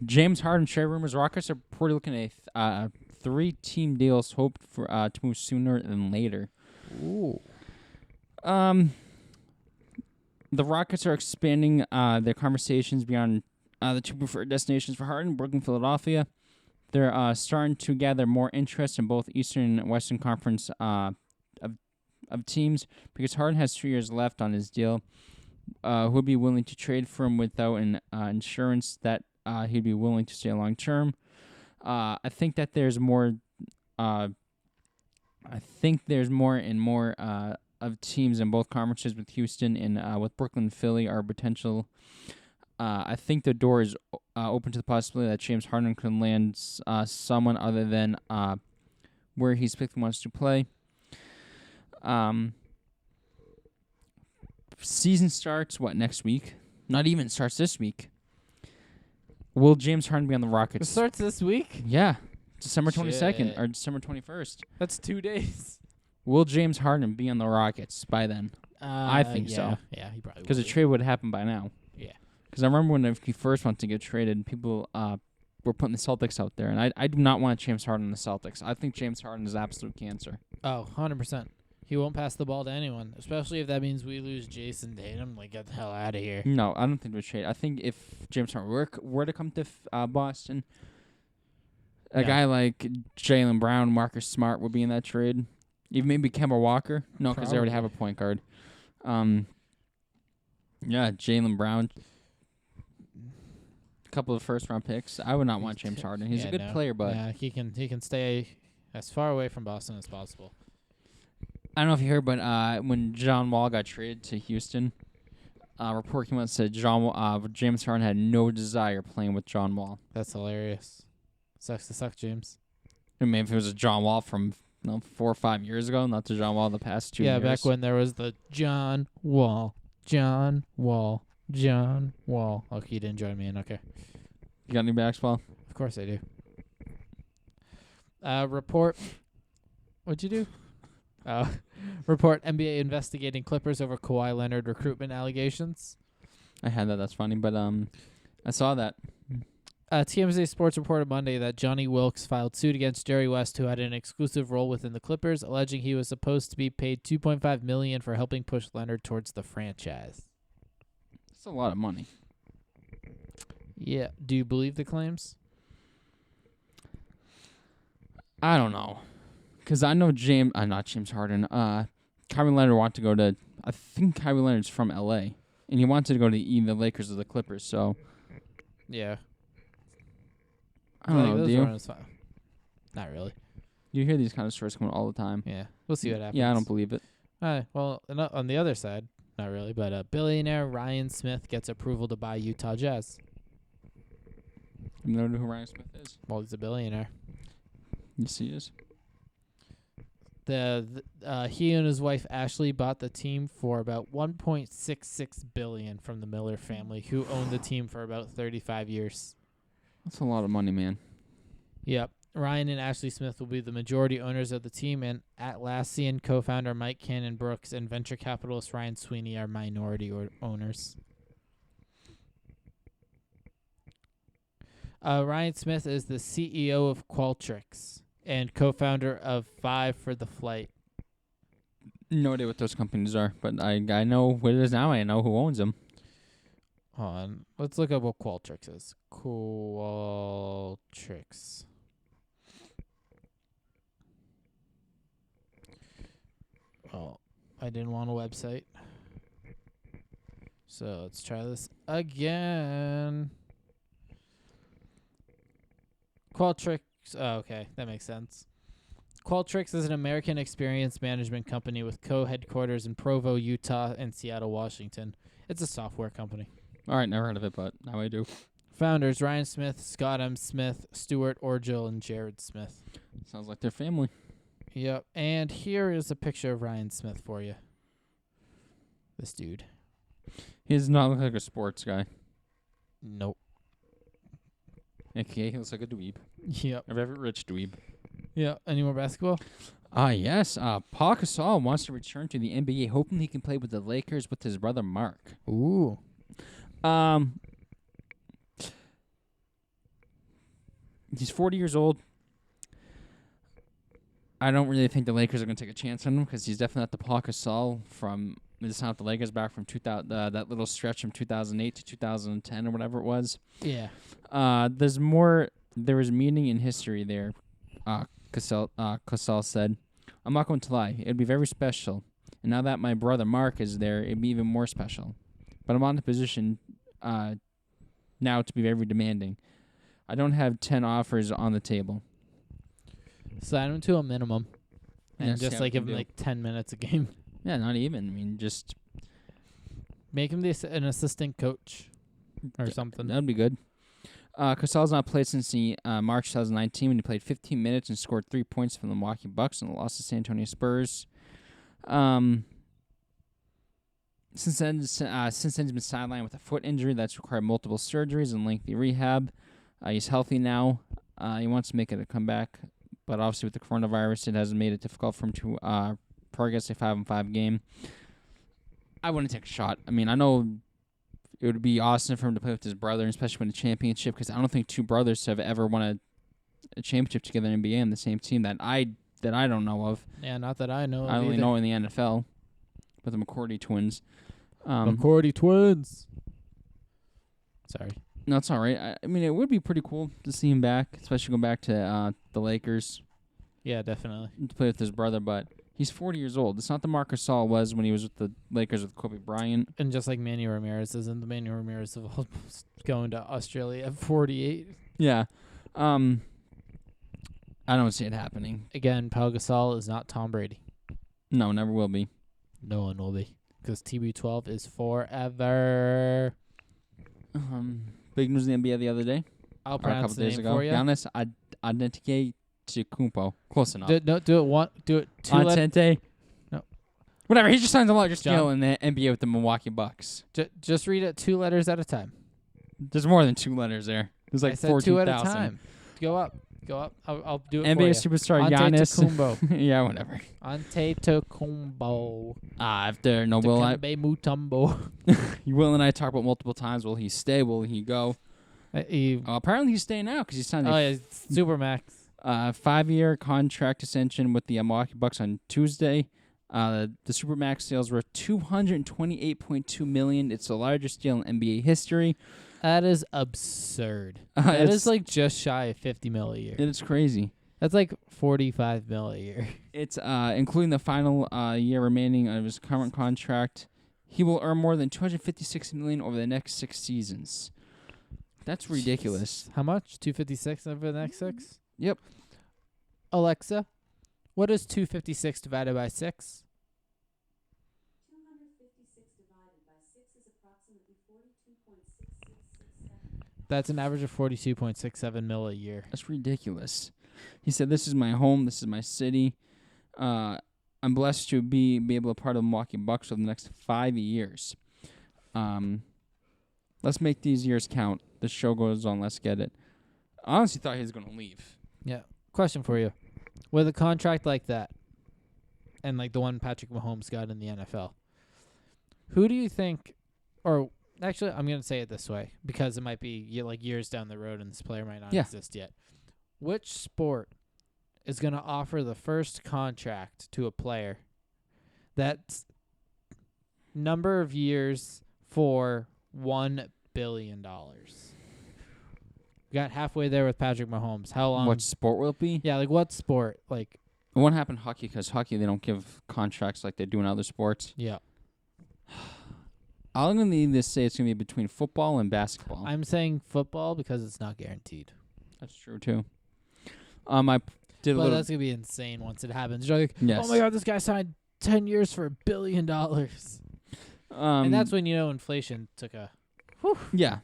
James Harden trade rumors, Rockets are probably looking at a 3-team deals hoped for to move sooner than later. Ooh. The Rockets are expanding their conversations beyond the 2 preferred destinations for Harden, Brooklyn, Philadelphia. They're starting to gather more interest in both Eastern and Western Conference of teams because Harden has 2 years left on his deal. Who would be willing to trade for him without an insurance that he'd be willing to stay long term? I think that there's more. I think there's more and more of teams in both conferences with Houston and with Brooklyn and Philly are potential. I think the door is open to the possibility that James Harden can land someone other than where he specifically wants to play. Season starts, next week? Not even starts this week. Will James Harden be on the Rockets? It starts this week? Yeah. December 22nd Shit. or December 21st. That's 2 days. Will James Harden be on the Rockets by then? I think so. Yeah, he probably will. Because the trade would happen by now. Yeah. Because I remember when he first wanted to get traded, people were putting the Celtics out there. And I do not want James Harden in the Celtics. I think James Harden is absolute cancer. Oh, 100%. He won't pass the ball to anyone, especially if that means we lose Jason Tatum. Like, get the hell out of here. No, I don't think we'd trade. I think if James Harden were to come to Boston, a guy like Jaylen Brown, Marcus Smart would be in that trade. Even maybe Kemba Walker. No, because they already have a point guard. Yeah, Jaylen Brown. A couple of first-round picks. I would not want James Harden. He's a good player, but he can stay as far away from Boston as possible. I don't know if you heard, but when John Wall got traded to Houston, a report came out and said James Harden had no desire playing with John Wall. That's hilarious. Sucks to suck, James. I mean, if it was a John Wall from 4 or 5 years ago, not the John Wall the past 2 years. Yeah, back when there was the John Wall. Oh, you didn't join me in. Okay. You got any basketball? Of course I do. Report. What'd you do? Report NBA investigating Clippers over Kawhi Leonard recruitment allegations. I had that. That's funny, but I saw that. TMZ Sports reported Monday that Johnny Wilkes filed suit against Jerry West, who had an exclusive role within the Clippers, alleging he was supposed to be paid $2.5 million for helping push Leonard towards the franchise. That's a lot of money. Yeah. Do you believe the claims? I don't know. Because I know not James Harden. Kyrie Leonard wanted to go to, I think Kyrie Leonard's from L.A., and he wanted to go to either the Lakers or the Clippers, so. Yeah. I don't know, do you? Not really. You hear these kind of stories coming all the time. Yeah. We'll see what happens. Yeah, I don't believe it. Well, on the other side, not really, but billionaire Ryan Smith gets approval to buy Utah Jazz. You know who Ryan Smith is? Well, he's a billionaire. Yes, he is. He and his wife Ashley bought the team for about $1.66 billion from the Miller family, who owned the team for about 35 years. That's a lot of money, man. Yep. Ryan and Ashley Smith will be the majority owners of the team, and Atlassian co-founder Mike Cannon Brooks and venture capitalist Ryan Sweeney are minority owners. Ryan Smith is the CEO of Qualtrics and co-founder of Five for the Flight. No idea what those companies are, but I know what it is now. I know who owns them. Hold on. Let's look up what Qualtrics is. Qualtrics. Oh, I didn't want a website. So let's try this again. Qualtrics. Oh, okay. That makes sense. Qualtrics is an American experience management company with co-headquarters in Provo, Utah, and Seattle, Washington. It's a software company. All right, never heard of it, but now I do. Founders Ryan Smith, Scott M. Smith, Stuart Orgill, and Jared Smith. Sounds like their family. Yep. And here is a picture of Ryan Smith for you. This dude. He does not look like a sports guy. Nope. Okay, he looks like a dweeb. Yep. A very rich dweeb. Yeah. Any more basketball? Yes. Paul Gasol wants to return to the NBA, hoping he can play with the Lakers with his brother Mark. Ooh. He's 40 years old. I don't really think the Lakers are going to take a chance on him because he's definitely not the Paul Gasol from this time with the Lakers back from 2000, that little stretch from 2008 to 2010 or whatever it was. Yeah. There's more. There was meaning in history there. Gasol said, "I'm not going to lie. It'd be very special. And now that my brother Mark is there, it'd be even more special. But I'm on the position now to be very demanding. I don't have 10 offers on the table." Sign him to a minimum. And Yes, just yeah, like we give him do. like 10 minutes a game. Yeah, not even. I mean, just Make him an assistant coach or something. that'd be good. Gasol's not played since March 2019 when he played 15 minutes and scored 3 points for the Milwaukee Bucks and lost to San Antonio Spurs. Since then, he's been sidelined with a foot injury that's required multiple surgeries and lengthy rehab. He's healthy now. He wants to make it a comeback, but obviously with the coronavirus, it has made it difficult for him to progress a 5-on-5 game. I wouldn't take a shot. I mean, I know it would be awesome for him to play with his brother, especially win a championship, because I don't think two brothers have ever won a championship together in the NBA on the same team that I don't know of. Yeah, not that I know of I only either. know in the NFL with the McCourty twins. McCourty twins. Sorry. No, it's all right. I mean, it would be pretty cool to see him back, especially going back to the Lakers Yeah, definitely. to play with his brother. But he's 40 years old. It's not the Marc Gasol was when he was with the Lakers with Kobe Bryant. And just like Manny Ramirez isn't the Manny Ramirez of almost going to Australia at 48. Yeah. I don't see it happening. Again, Pau Gasol is not Tom Brady. No, never will be. No one will be. Because TB12 is forever. Big news in the NBA the other day. I'll Or a pronounce couple the days name ago. for you. Giannis Antetokounmpo. Close enough. Do it two letters. Antente. No. Whatever. He just signed a largest John. deal in the NBA with the Milwaukee Bucks. Just read it 2 letters at a time. There's more than 2 letters there. There's like I said 2 14,000. at a time. Go up. I'll do it NBA for you. superstar Giannis. Antetokounmpo. Yeah, whatever. Antetokounmpo. After no, Dikembe Mutombo. Will and I talked about multiple times. Will he stay? Will he go? Apparently he's staying now because he's signed a Supermax. 5-year contract extension with the Milwaukee Bucks on Tuesday. The Supermax sales were $228.2 million. It's the largest deal in NBA history. That is absurd. That is like just shy of $50 million a year. It's crazy. That's like $45 million a year. It's including the final year remaining of his current contract. He will earn more than $256 million over the next 6 seasons. That's ridiculous. How much? 256 over the next 6? Yep. Alexa, what is 256 divided by 6? 256 divided by 6 is approximately 42.6667. That's an average of 42.67 mil a year. That's ridiculous. He said, "This is my home. This is my city. I'm blessed to be able to be part of the Milwaukee Bucks for the next 5 years. Let's make these years count. The show goes on. Let's get it." I honestly thought he was going to leave. Yeah. Question for you. With a contract like that, and like the one Patrick Mahomes got in the NFL, who do you think, or actually I'm going to say it this way because it might be like years down the road and this player might not exist yet. Which sport is going to offer the first contract to a player that's number of years for $1 billion. We got halfway there with Patrick Mahomes. How long? What sport will it be? Yeah, like what sport? Like, It won't happen in hockey because hockey, they don't give contracts like they do in other sports. yeah. I'm going to need to say it's going to be between football and basketball. I'm saying football because it's not guaranteed. That's true, too. I did a But little... that's going to be insane once it happens. You're like, Yes. oh my God, this guy signed 10 years for $1 billion. And that's when, inflation took a... Yeah.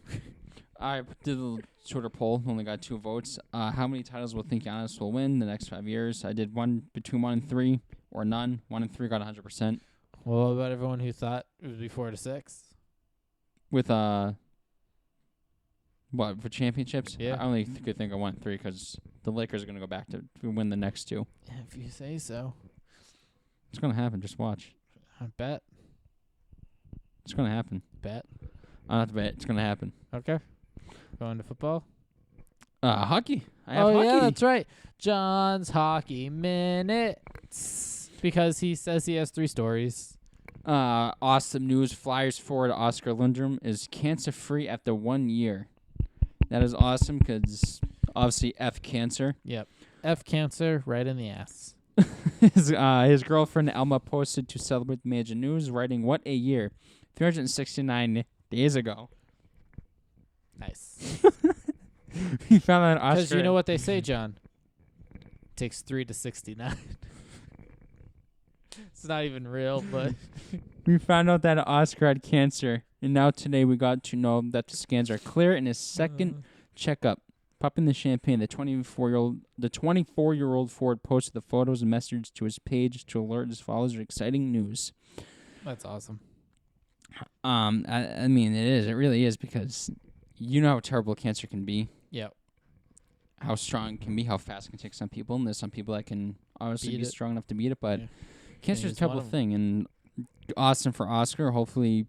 I did a little shorter poll. Only got 2 votes. How many titles will think Giannis will win the next 5 years? I did between 1 and 3 or none. 1 and 3 got 100%. Well, what about everyone who thought it would be 4 to 6? With what for championships? Yeah. I only could think of 1 and 3 because the Lakers are gonna go back to win the next 2. If you say so. It's gonna happen. Just watch. I bet. It's gonna happen. Bet. I don't have to bet. It's gonna happen. Okay. Going to football? Hockey. I have Oh, hockey. yeah, that's right. John's Hockey Minutes. Because he says he has 3 stories. Awesome news. Flyers forward Oscar Lindrum is cancer-free after 1 year. That is awesome because obviously F cancer. Yep. F cancer right in the ass. His girlfriend Alma posted to celebrate the major news, writing, "What a year, 369 days ago." Nice. He found out Oscar. Because you know what they say, John? It takes 3 to 69. It's not even real, but... We found out that Oscar had cancer, and now today we got to know that the scans are clear in his second checkup. Popping the champagne, the 24-year-old Ford posted the photos and messages to his page to alert his followers of exciting news. That's awesome. I mean, it is. It really is because you know how terrible cancer can be. Yep. How strong it can be, how fast it can take some people, and there's some people that can obviously Beat be it. strong enough to beat it, but Yeah. cancer is a he's one terrible of 'em. thing, and awesome for Oscar. Hopefully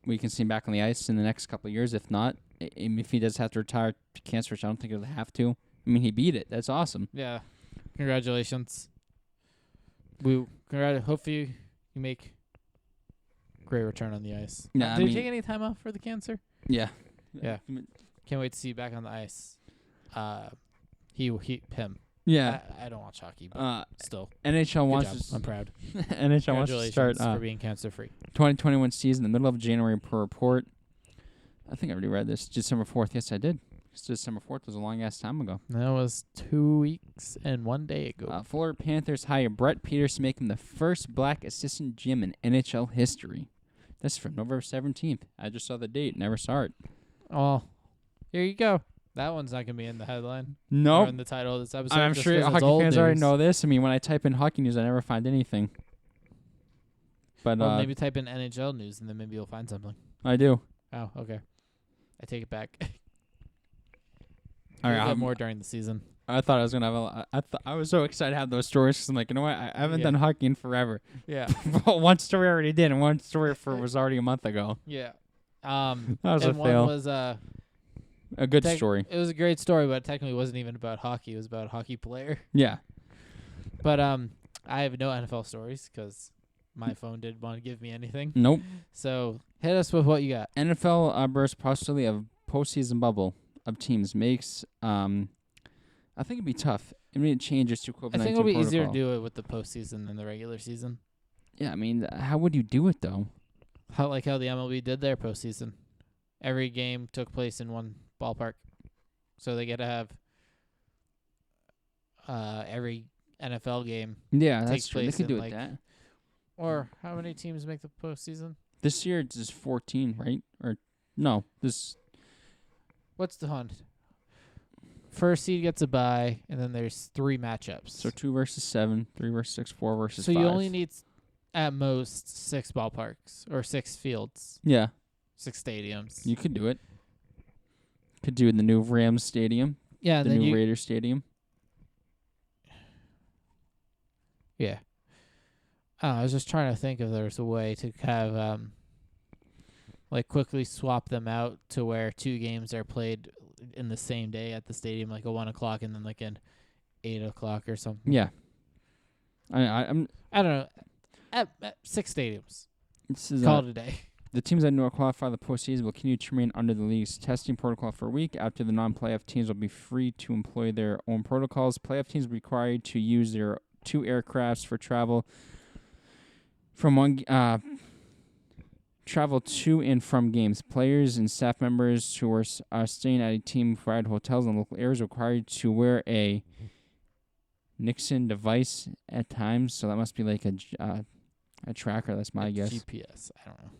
we can see him back on the ice in the next couple of years. If not, if he does have to retire to cancer, which I don't think he'll have to. I mean, he beat it. That's awesome. Yeah. Congratulations. Hopefully you make great return on the ice. Yeah, I Did mean- he take any time off for the cancer? Yeah. Yeah. Can't wait to see you back on the ice. Him. Yeah. I don't watch hockey, but still. NHL Good wants job. to I'm proud. NHL wants to start Congratulations for being cancer free. 2021 season in the middle of January per report. I think I already read this. December 4th. Yes, I did. December 4th was a long ass time ago. That was 2 weeks and 1 day ago. Florida Panthers hire Brett Peters to make him the first black assistant GM in NHL history. This is from November 17th. I just saw the date. Never saw it. Oh, here you go. That one's not going to be in the headline. Or Nope. in the title of this episode. I'm just sure 'cause it's hockey old fans already news. know this. I mean, when I type in hockey news, I never find anything. But Well, maybe type in NHL news and then maybe you'll find something. I do. Oh, okay. I take it back. All right, We'll get I'm- more during the season. I thought I was gonna have I was so excited to have those stories because I'm like, you know what? I haven't Yeah. done hockey in forever. Yeah. But one story I already did, and one story was already a month ago. Yeah. That was a and one fail. was A good story. It was a great story, but it technically wasn't even about hockey. It was about a hockey player. Yeah. But I have no NFL stories because my phone didn't want to give me anything. Nope. So hit us with what you got. NFL burst possibly of postseason bubble of teams makes. I think it'd be tough. I mean, it changes to COVID-19 I think it'll be easier to protocol. do it with the postseason than the regular season. Yeah, I mean, how would you do it though? How the MLB did their postseason. Every game took place in one ballpark, so they get to have every NFL game. Yeah, Take that's true. They place could do in, it that. Or how many teams make the postseason? This year it's just 14, right? Or no, this. What's the hunt? First seed gets a bye, and then there's 3 matchups. So 2 versus 7, 3 versus 6, 4 versus So 5. you only need at most 6 ballparks or 6 fields, Yeah, 6 stadiums. you could do it. Could do it in the new Rams Stadium, Yeah, and the then new you Raiders Stadium. yeah. I was just trying to think if there's a way to have quickly swap them out to where 2 games are played in the same day at the stadium, like a 1:00 and then like an 8:00 or something. Yeah. I'm. I don't know. At 6 stadiums. This is Call it a day. The teams that do not qualify for the postseason will continue to remain under the league's testing protocol for a week. After the non-playoff teams will be free to employ their own protocols. Playoff teams will be required to use their 2 aircrafts for travel from travel to and from games. Players and staff members who are staying at a team-provided hotels in local areas are required to wear a Nixon device at times. So that must be like a tracker. That's my guess. GPS. I don't know.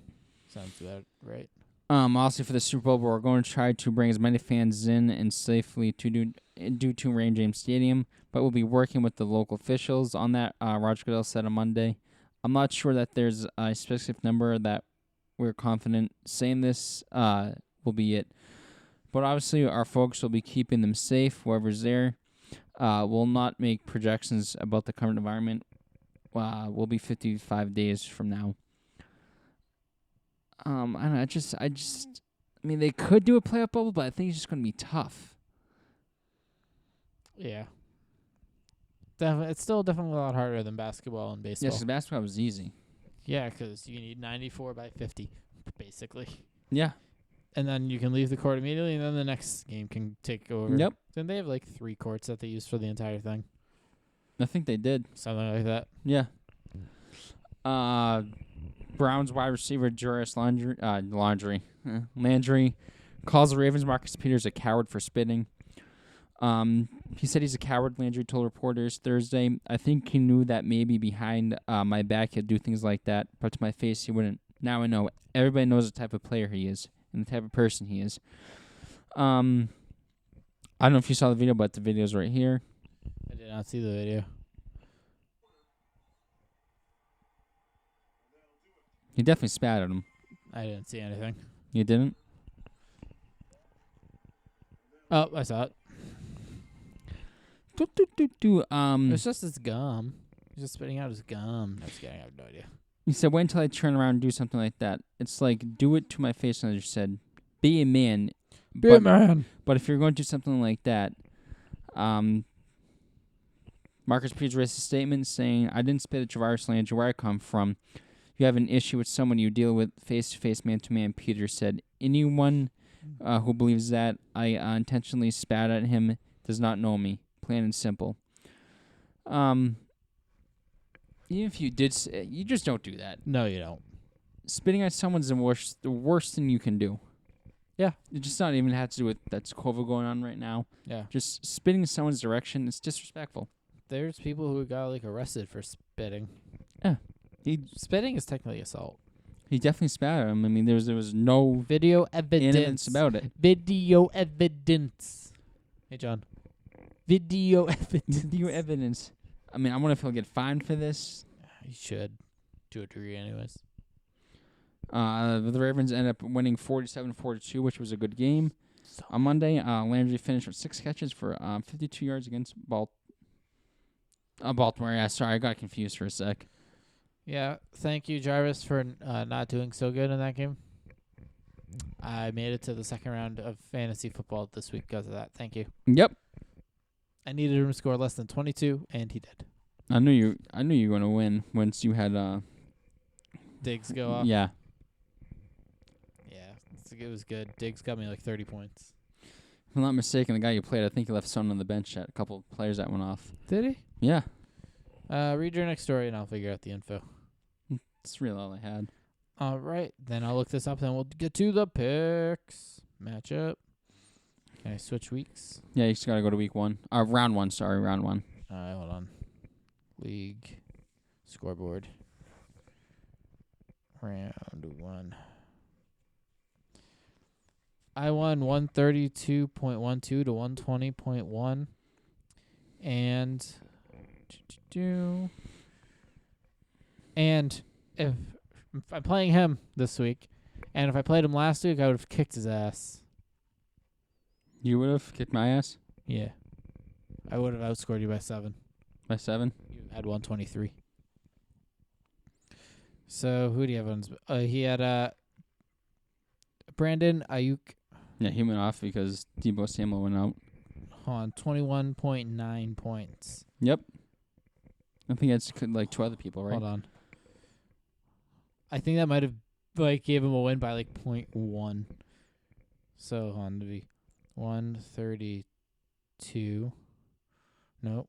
Sounds about right. Also for the Super Bowl, we're going to try to bring as many fans in and safely due to Rain James Stadium, but we'll be working with the local officials on that. Roger Goodell said on Monday. I'm not sure that there's a specific number that we're confident saying this will be it. But obviously our folks will be keeping them safe, whoever's there. We'll not make projections about the current environment. We'll be 55 days from now. I don't know, I mean, they could do a playoff bubble, but I think it's just going to be tough. Yeah. It's still definitely a lot harder than basketball and baseball. Yes, basketball was easy. Yeah, because you need 94 by 50, basically. Yeah. And then you can leave the court immediately, and then the next game can take over. Yep. Then they have like 3 courts that they use for the entire thing. I think they did. Something like that. Yeah. Browns wide receiver Juris Landry calls the Ravens Marcus Peters a coward for spitting. He said he's a coward, Landry told reporters Thursday. I think he knew that maybe behind my back he'd do things like that, but to my face he wouldn't. Now I know. Everybody knows the type of player he is and the type of person he is. I don't know if you saw the video, but the video's right here. I did not see the video. He definitely spat at him. I didn't see anything. You didn't? Oh, I saw it. It's just his gum. He's just spitting out his gum. No, just kidding. I have no idea. He said, wait until I turn around and do something like that. It's like, do it to my face, and I just said, be a man. Be a man. But if you're going to do something like that, Marcus Peters raised a statement saying, I didn't spit at Javaris Landry where I come from. You have an issue with someone you deal with face-to-face, man-to-man, Peters said. Anyone who believes that I intentionally spat at him does not know me. Plain and simple. Even if you did, you just don't do that. No, you don't. Spitting at someone's the worst thing you can do. Yeah. It just not even have to do with that's COVID going on right now. Yeah. Just spitting in someone's direction, it's disrespectful. There's people who got like arrested for spitting. Yeah. Spitting is technically assault. He definitely spat at him. I mean, there was no Video evidence about it. Video evidence. Hey, John. Video evidence. Video evidence. I mean, I wonder if he'll get fined for this. He should, to a degree, anyways. The Ravens ended up winning 47-42, which was a good game. On Monday, Landry finished with 6 catches for 52 yards against Baltimore. Yeah, sorry, I got confused for a sec. Yeah, thank you, Jarvis, for not doing so good in that game. I made it to the second round of fantasy football this week because of that. Thank you. Yep. I needed him to score less than 22, and he did. I knew you were going to win once you had Diggs go off. Yeah. Yeah, it was good. Diggs got me like 30 points. If I'm not mistaken, the guy you played, I think he left someone on the bench at a couple of players that went off. Did he? Yeah. Read your next story, and I'll figure out the info. That's really all I had. All right, then I'll look this up, then we'll get to the picks. Matchup. Can I switch weeks? Yeah, you just got to go to week 1. Round 1, sorry, round 1. All right, hold on. League scoreboard. Round 1. I won 132.12 to 120.1. And if I'm playing him this week, and if I played him last week, I would have kicked his ass. You would have kicked my ass? Yeah. I would have outscored you by 7. By 7? You had 123. So, who do you have on his... he had Brandon Ayuk. Yeah, he went off because Debo Samuel went out. On 21.9 points. Yep. I think that's like 2 other people, right? Hold on. I think that might have like gave him a win by like 0.1. So on to be 132. Nope.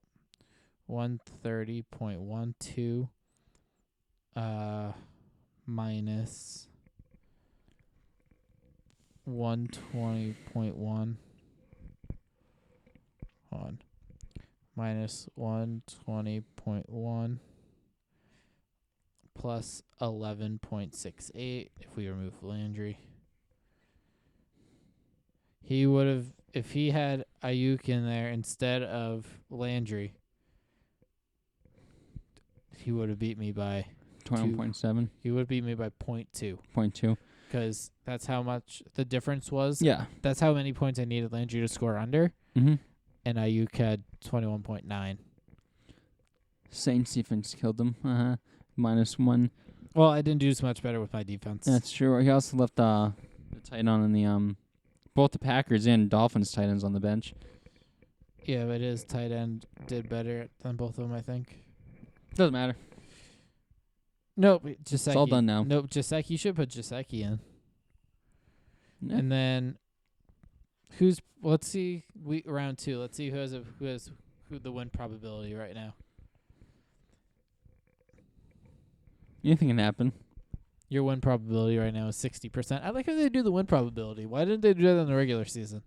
130.12 minus 120.1 on minus 120.1 plus 11.68 if we remove Landry. He would have, if he had Ayuk in there instead of Landry, he would have beat me by 21.7. He would beat me by 0.2. 0.2. Because that's how much the difference was. Yeah. That's how many points I needed Landry to score under. Mm-hmm. And Ayuk had 21.9. Saints defense killed them. -1. Well, I didn't do so much better with my defense. That's true. He also left the tight end on the both the Packers and Dolphins tight ends on the bench. Yeah, but his tight end did better than both of them, I think. Doesn't matter. Nope, Jasecki. It's all done now. Nope, Jasecki. You should put Jasecki in. Yeah. And then let's see round 2. Let's see who the win probability right now. Anything can happen. Your win probability right now is 60%. I like how they do the win probability. Why didn't they do that in the regular season?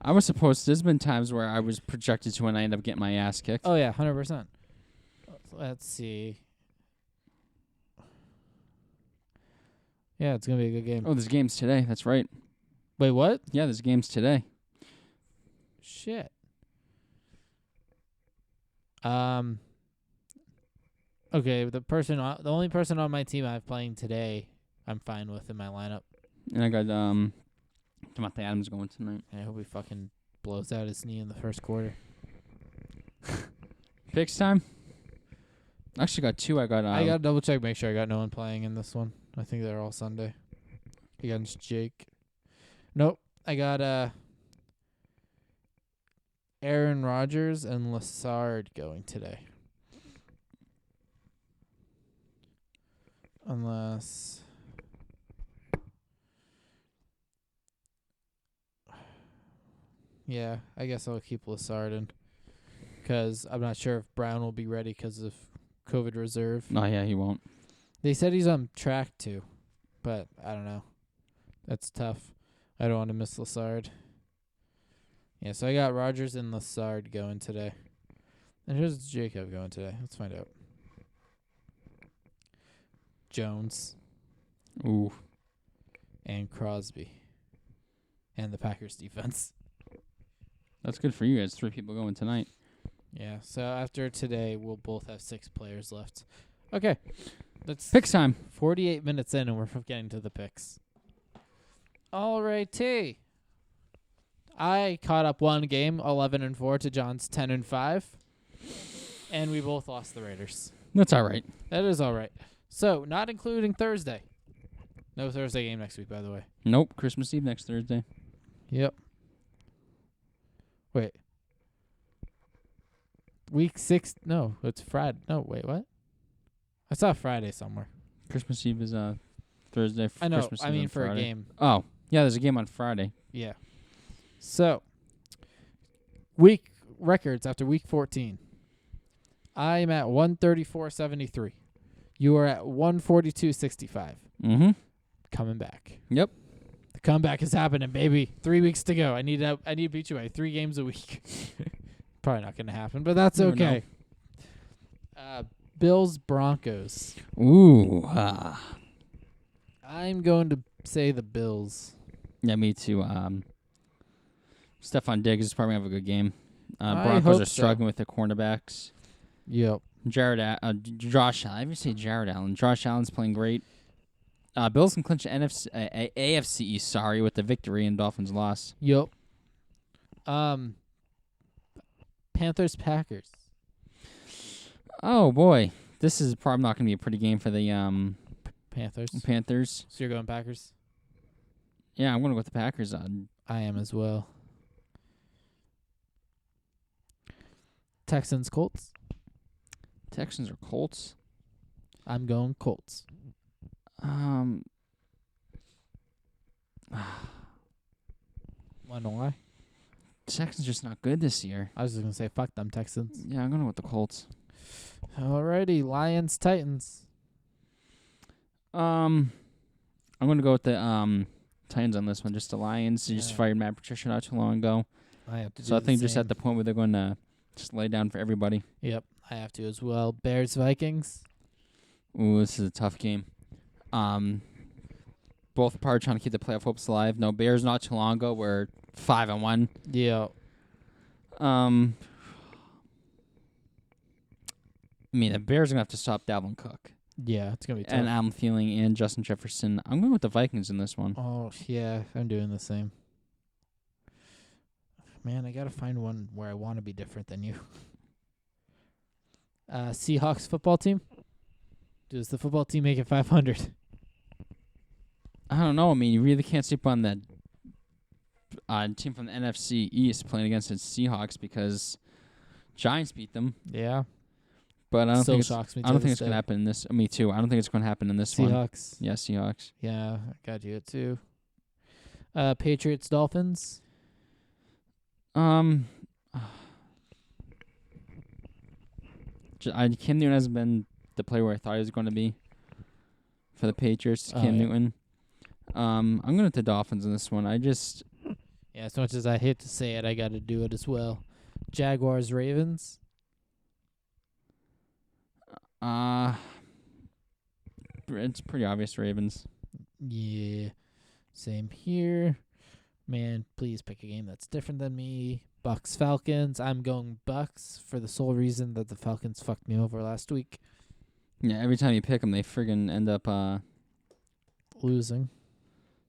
I was supposed to. There's been times where I was projected to and I end up getting my ass kicked. Oh, yeah, 100%. Let's see. Yeah, it's going to be a good game. Oh, there's games today. That's right. Wait, what? Yeah, there's games today. Shit. Okay, the only person on my team I have playing today, I'm fine with in my lineup. And I got Devontae Adams going tonight. I hope he fucking blows out his knee in the first quarter. Picks time? I actually got 2. I got I got to double check, make sure I got no one playing in this one. I think they're all Sunday. Against Jake. Nope. I got Aaron Rodgers and Lassard going today. Unless yeah, I guess I'll keep Lassard in because I'm not sure if Brown will be ready because of COVID reserve. Oh, yeah, he won't. They said he's on track to, but I don't know. That's tough. I don't want to miss Lassard. Yeah, so I got Rodgers and Lassard going today. And who's Jacob going today? Let's find out. Jones Ooh. and Crosby. And the Packers defense. That's good for you guys. 3 people going tonight. Yeah, so after today, we'll both have 6 players left. Okay. That's Picks time. 48 minutes in, and we're getting to the picks. All righty. I caught up one game, 11-4 to John's 10-5. And we both lost the Raiders. That's all right. That is all right. So, not including Thursday. No Thursday game next week, by the way. Nope. Christmas Eve next Thursday. Yep. Wait. Week 6. No, it's Friday. No, wait, what? I saw Friday somewhere. Christmas Eve is Thursday. I know. Christmas I Eve mean, on for Friday. a game. Oh, yeah. There's a game on Friday. Yeah. So, week records after week 14. I'm at 134.73. You are at 142.65. Mm-hmm. Coming back. Yep. The comeback is happening, baby. 3 weeks to go. I need to beat you by 3 games a week. Probably not going to happen, but that's Never okay. Bills Broncos. Ooh. I'm going to say the Bills. Yeah, me too. Stephon Diggs is probably going to have a good game. I Broncos hope are so. struggling with the cornerbacks. Yep. Josh Allen. I even say Jared Allen. Josh Allen's playing great. Bills can clinch AFC East, with the victory and Dolphins loss. Yep. Panthers Packers. Oh, boy. This is probably not going to be a pretty game for the Panthers. Panthers. So you're going Packers? Yeah, I'm going to go with the Packers. I am as well. Texans Colts. Texans or Colts? I'm going Colts. Wanna know why? Texans just not good this year. I was just gonna say fuck them Texans. Yeah, I'm going with the Colts. Alrighty, Lions, Titans. I'm gonna go with the Titans on this one. Just the Lions. They just Yeah. fired Matt Patricia not too long ago, I have to. so I think just at the point where they're going to just lay down for everybody. Yep, I have to as well. Bears, Vikings. Ooh, this is a tough game. Both are probably trying to keep the playoff hopes alive. No, Bears not too long ago were 5-1. Yeah. I mean, the Bears are gonna have to stop Dalvin Cook Yeah, it's gonna be tough. and Adam Thielen and Justin Jefferson. I'm going with the Vikings in this one. Oh yeah, I'm doing the same. Man, I gotta find one where I want to be different than you. Seahawks football team. Does the football team make it 500? I don't know. I mean, you really can't sleep on that team from the NFC East playing against the Seahawks because Giants beat them. Yeah. But I don't Still think it's, shocks me. I don't think it's gonna happen in this. Me too. I don't think it's gonna happen in this one. Seahawks. Yeah, Seahawks. Yeah, I got you too. Patriots, Dolphins. Cam Newton hasn't been the player where I thought he was going to be for the Patriots. Oh, Cam yeah. Newton. I'm going with the Dolphins in this one. Yeah, as much as I hate to say it, I got to do it as well. Jaguars, Ravens. It's pretty obvious Ravens. Yeah, same here. Man, please pick a game that's different than me. Bucks, Falcons. I'm going Bucks for the sole reason that the Falcons fucked me over last week. Yeah, every time you pick them, they friggin' end up Losing.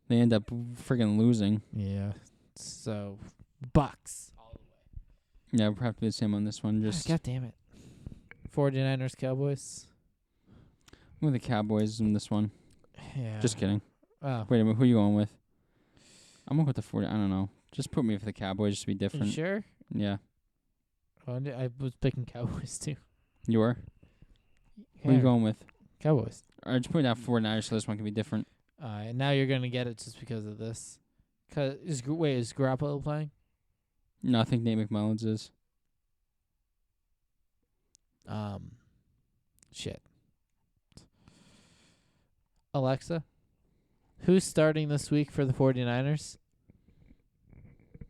they end up friggin' losing. Yeah. So, Bucks. Yeah, we'll have to be the same on this one. Just God damn it. 49ers, Cowboys. with the Cowboys in this one. Yeah. Just kidding. Oh. Wait a minute, who are you going with? I'm going with the 40. I don't know. Just put me for the Cowboys just to be You different. sure? Yeah. Oh, I was picking Cowboys too. You are? Who are you going with? Cowboys. All right, just put down 49ers so this one can be different. And now you're going to get it just because of this. Is Garoppolo playing? No, I think Nate McMillan's is. Shit. Alexa, who's starting this week for the 49ers? The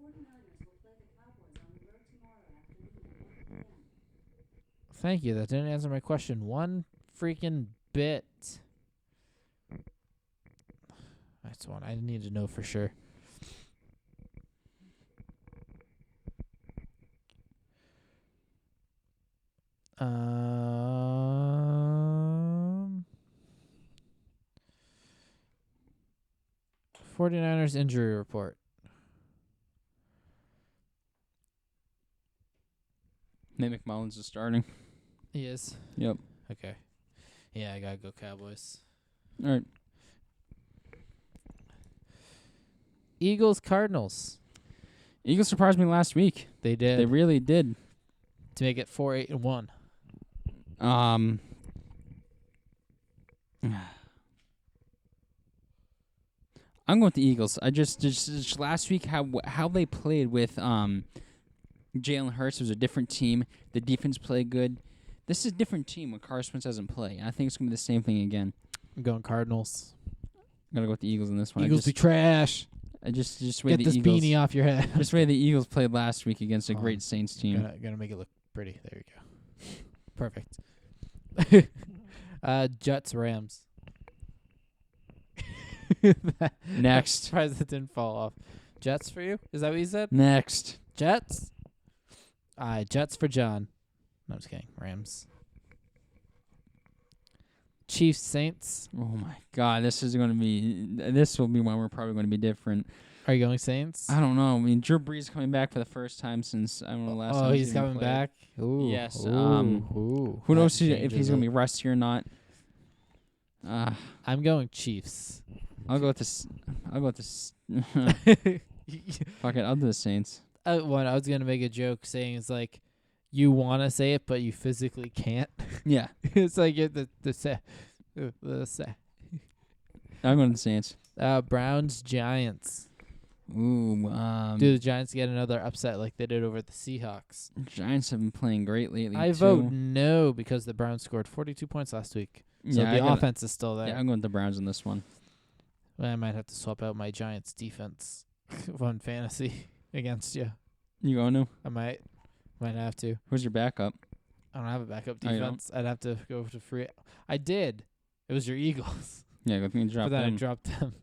49ers will play the Cowboys on the road tomorrow afternoon at 1 p.m. Thank you. That didn't answer my question one freaking bit. That's one I need to know for sure. Um, 49ers injury report. Nate McMillan's is starting. He is. Yep. Okay. Yeah, I gotta go Cowboys. All right. Eagles, Cardinals. Eagles surprised me last week. They did They really did. to make it 4-8-1. I'm going with the Eagles. I just last week how they played with Jalen Hurts was a different team. The defense played good. This is a different team when Carson Wentz doesn't play. I think it's gonna be the same thing again. I'm going Cardinals. I'm gonna go with the Eagles in this one. Eagles be trash. I just way Get the this Eagles, beanie off your head. Just way the Eagles played last week against a Oh, great Saints team. Gonna make it look pretty. There you go. Perfect. Jets, Rams. Next. Surprised it didn't fall off. Jets for you? Is that what you said? Next. Jets? Jets for John. No, I'm just kidding. Rams. Chiefs, Saints. Oh my God, this will be one we're probably going to be different. Are you going Saints? I don't know. I mean, Drew Brees coming back for the first time since I don't know last time. Oh, he's even coming played. back? Ooh. Yes, Ooh. Who knows That if he's changes going to it. be rusty or not? I'm going Chiefs. I'll go with this. Fuck it. I'll do the Saints. I was going to make a joke saying it's like you want to say it, but you physically can't. Yeah. It's like I'm going to the Saints. Browns Giants. Ooh, Do the Giants get another upset like they did over the Seahawks? Giants have been playing great lately. I vote no because the Browns scored 42 points last week. So Yeah, the offense is still there. Yeah, I'm going with the Browns in this one. I might have to swap out my Giants defense on fantasy against you. You going to? I might have to. Who's your backup? I don't have a backup Oh, you defense. I'd have to go to free. I did. It was your Eagles. Yeah, go think drop But then I them. dropped them.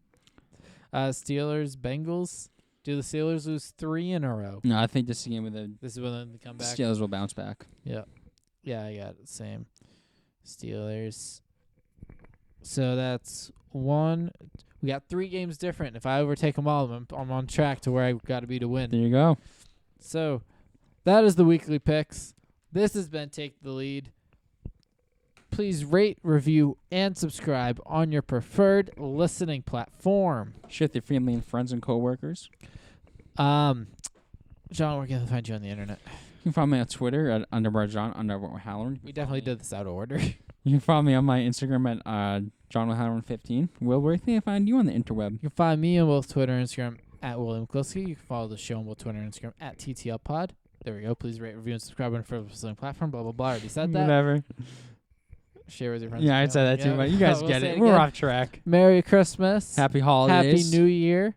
Steelers, Bengals. Do the Steelers lose 3 in a row? No, I think this game with the This is when they come back. Steelers will bounce back. Yeah, I got it. Same. Steelers. So that's 1. We got 3 games different. If I overtake them all, I'm on track to where I got to be to win. There you go. So that is the weekly picks. This has been Take the Lead. Please rate, review, and subscribe on your preferred listening platform. Share with your family and friends and coworkers. John, where can I find you on the internet? You can follow me on Twitter at _John_Halloran. We definitely did this out of order. You can follow me on my Instagram at JohnHalloran15. Will, where can I find you on the interweb? You can find me on both Twitter and Instagram at William Kliski. You can follow the show on both Twitter and Instagram at TTLPod. There we go. Please rate, review, and subscribe on your listening platform. Blah, blah, blah. I already said that. Whatever. Share with your friends. Yeah, I said that too, but you guys We'll get say it. it We're again. off track. Merry Christmas. Happy holidays. Happy New Year.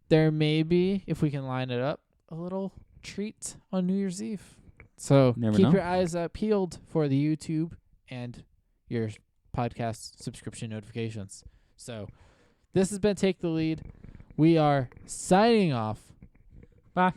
There may be, if we can line it up, a little treat on New Year's Eve. So Never keep know. your eyes peeled for the YouTube and your podcast subscription notifications. So this has been Take the Lead. We are signing off. Bye.